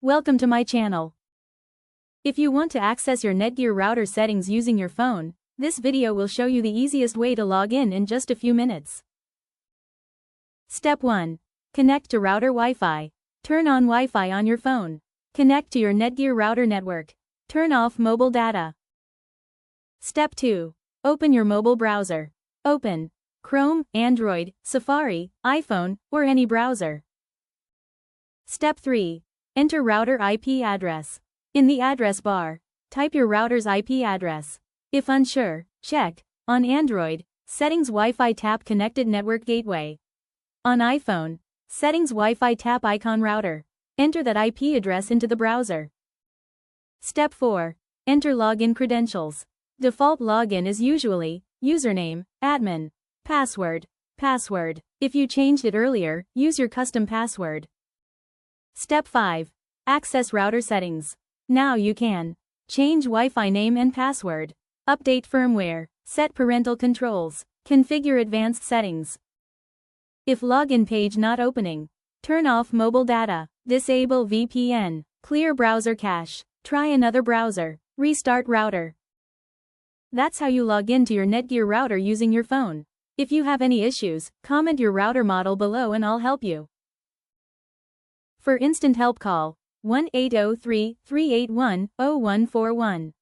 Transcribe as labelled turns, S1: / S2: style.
S1: Welcome to my channel. If you want to access your Netgear router settings using your phone, this video will show you the easiest way to log in just a few minutes. Step 1. Connect to router Wi-Fi. Turn on Wi-Fi on your phone. Connect to your Netgear router network. Turn off mobile data. Step 2. Open your mobile browser. Open Chrome, Android, Safari, iPhone, or any browser. Step 3. Enter router IP address. In the address bar, type your router's IP address. If unsure, check, on Android, Settings Wi-Fi tap Connected Network Gateway. On iPhone, Settings Wi-Fi tap Icon Router. Enter that IP address into the browser. Step 4. Enter login credentials. Default login is usually username, admin, password. If you changed it earlier, use your custom password. Step 5. Access router settings. Now you can change Wi-Fi name and password, update firmware, set parental controls, configure advanced settings. If login page not opening, turn off mobile data, disable VPN, clear browser cache, try another browser, restart router. That's how you log in to your Netgear router using your phone. If you have any issues, comment your router model below and I'll help you. For instant help, call 1-803-381-0141.